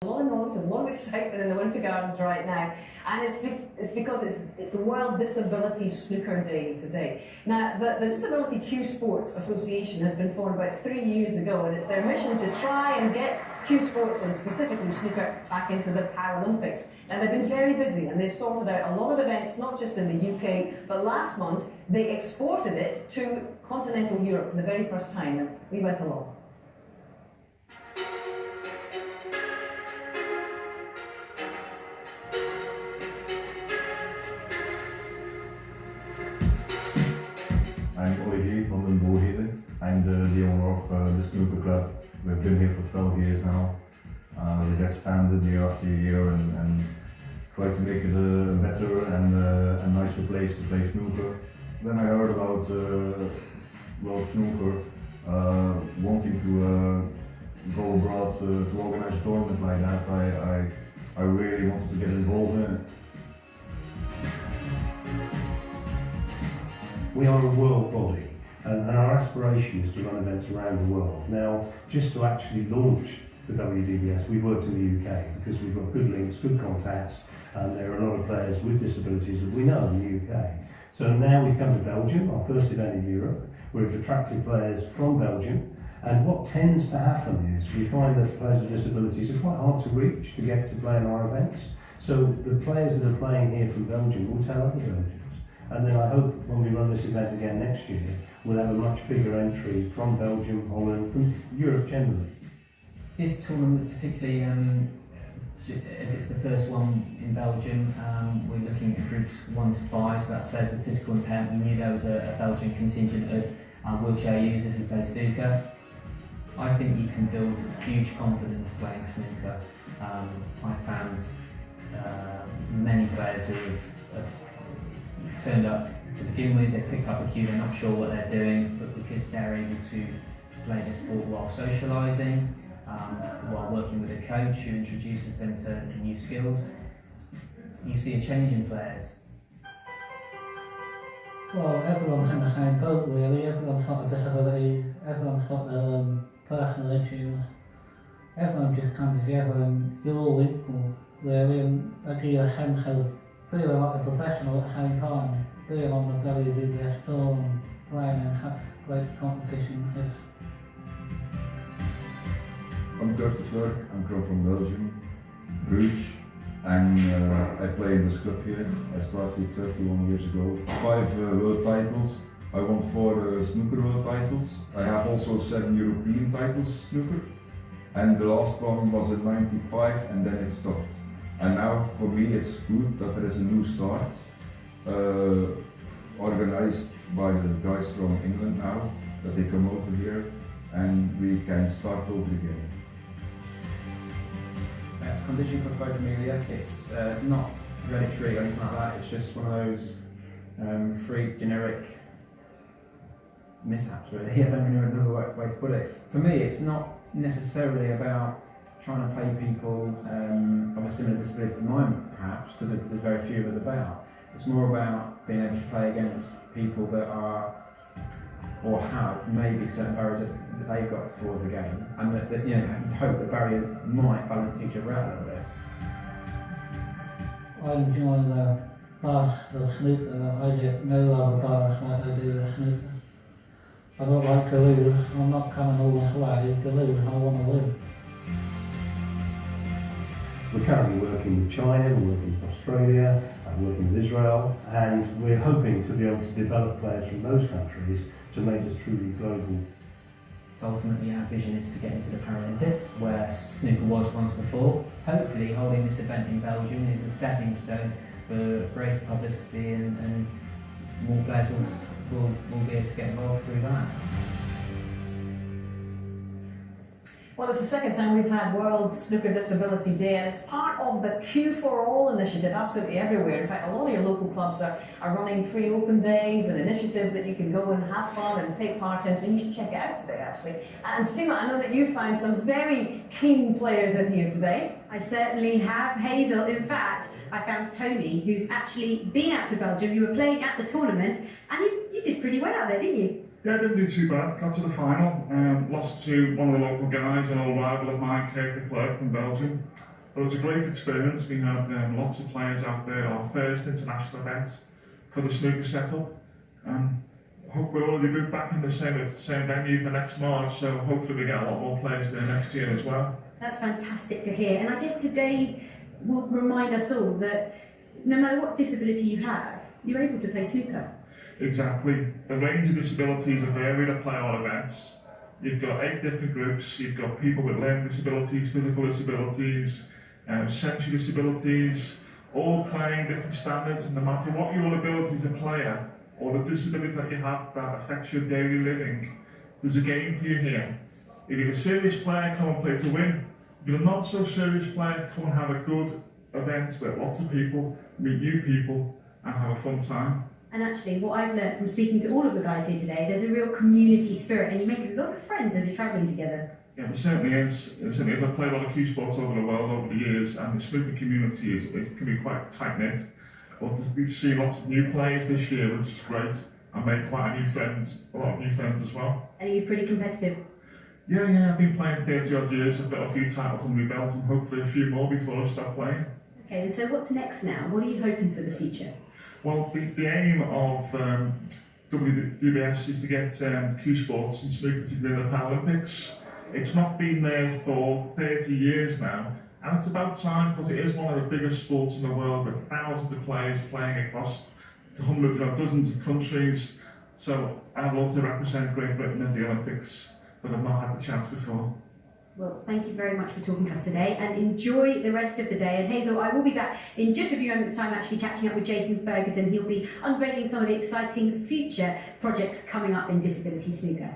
A lot of noise, there's a lot of excitement in the Winter Gardens right now, and it's because it's the World Disability Snooker Day today. Now, the Disability Cue Sports Association has been formed about 3 years ago, and it's their mission to try and get cue sports, and specifically snooker, back into the Paralympics. Now, they've been very busy, and they've sorted out a lot of events, not just in the UK, but last month they exported it to continental Europe for the very first time, and we went along. I'm Olivier van den Boheden. I'm the owner of the snooker club. We've been here for 12 years now. We've expanded year after year and tried to make it a better and a nicer place to play snooker. Then I heard about World Snooker wanting to go abroad to organize a tournament like that. I really wanted to get involved in it. We are a world body, and our aspiration is to run events around the world. Now, just to actually launch the WDBS, we've worked in the UK because we've got good links, good contacts, and there are a lot of players with disabilities that we know in the UK. So now we've come to Belgium, our first event in Europe. We've attracted players from Belgium, and what tends to happen is we find that players with disabilities are quite hard to reach to get to play in our events. So the players that are playing here from Belgium will tell other Belgians. And then I hope when we run this event again next year, we'll have a much bigger entry from Belgium, Holland, from Europe generally. This tournament particularly, as it's the first one in Belgium, we're looking at groups 1 to 5, so that's players with physical impairment. We knew there was a Belgian contingent of wheelchair users who play snooker. I think you can build huge confidence playing snooker. I found many players who have turned up to begin with, they've picked up a cue, they're not sure what they're doing, but because they're able to play the sport while socialising, while working with a coach who introduces them to new skills, you see a change in players. Well, everyone's in the same boat really, everyone's got a disability, everyone's got their own personal issues. Everyone just comes together and you're all equal really, and that gives you a sense of feeling like a professional at the same time, being on the WDBS tour and playing in such great competitions. I'm Kurt de Fleur, I'm from Belgium, Bruges, and I play in this club here. I started 31 years ago. 5 world titles. I won 4 snooker world titles. I have also 7 European titles snooker, and the last one was in '95 and then it stopped. And now for me it's good that there is a new start, organized by the guys from England now, that they come over here and we can start over again. It's a condition for photophilia. It's not hereditary or anything like that, it's just one of those freak, generic mishaps really. I don't really know another way to put it. For me it's not necessarily about trying to play people of a similar disability to mine, perhaps, because there's very few of us about. It's more about being able to play against people that are, or have, maybe certain barriers that they've got towards the game, and that you know, hope the barriers might balance each other out a little bit. I enjoy the bass, the snooker. I get no other bass like I do the snooker. I don't like to lose. I'm not coming all this way to lose. I want to win. We're currently working with China, we're working with Australia, working with Israel, and we're hoping to be able to develop players from those countries to make us truly global. So ultimately our vision is to get into the Paralympics, where snooker was once before. Hopefully holding this event in Belgium is a stepping stone for greater publicity, and more players will be able to get involved through that. Well, it's the second time we've had World Snooker Disability Day, and it's part of the Cue for All initiative absolutely everywhere. In fact, a lot of your local clubs are running free open days and initiatives that you can go and have fun and take part in, so you should check it out today, actually. And Seema, I know that you found some very keen players in here today. I certainly have, Hazel. In fact, I found Tony, who's actually been out to Belgium. You were playing at the tournament, and you did pretty well out there, didn't you? Yeah, I didn't do too bad. Got to the final, lost to one of the local guys, an old rival of mine, Kirk de Klerk from Belgium. But it was a great experience. We had lots of players out there, our first international event for the snooker setup. And I hope we're already good back in the same venue for next March, so hopefully we get a lot more players there next year as well. That's fantastic to hear. And I guess today will remind us all that no matter what disability you have, you're able to play snooker. Exactly. The range of disabilities are varied at play our events. You've got 8 different groups. You've got people with learning disabilities, physical disabilities, sensory disabilities, all playing different standards, and no matter what your ability as a player or the disability that you have that affects your daily living, there's a game for you here. If you're a serious player, come and play to win. If you're a not so serious player, come and have a good event where lots of people meet new people and have a fun time. And actually, what I've learned from speaking to all of the guys here today, there's a real community spirit and you make a lot of friends as you're travelling together. Yeah, there certainly is. I've played a lot of cue sports over the world over the years, and the snooker community it can be quite tight-knit. But we've seen lots of new players this year, which is great, and made quite a lot of new friends as well. And are you pretty competitive? Yeah, I've been playing 30 odd years. I've got a few titles under my belt and hopefully a few more before I stop playing. Okay, and so what's next now? What are you hoping for the future? Well, the aim of WDBS is to get cue sports and snooker to the Paralympics. It's not been there for 30 years now, and it's about time because it is one of the biggest sports in the world with thousands of players playing across dozens of countries. So I'd love to represent Great Britain at the Olympics, but I've not had the chance before. Well, thank you very much for talking to us today and enjoy the rest of the day. And Hazel, I will be back in just a few moments' time actually catching up with Jason Ferguson. He'll be unveiling some of the exciting future projects coming up in disability snooker.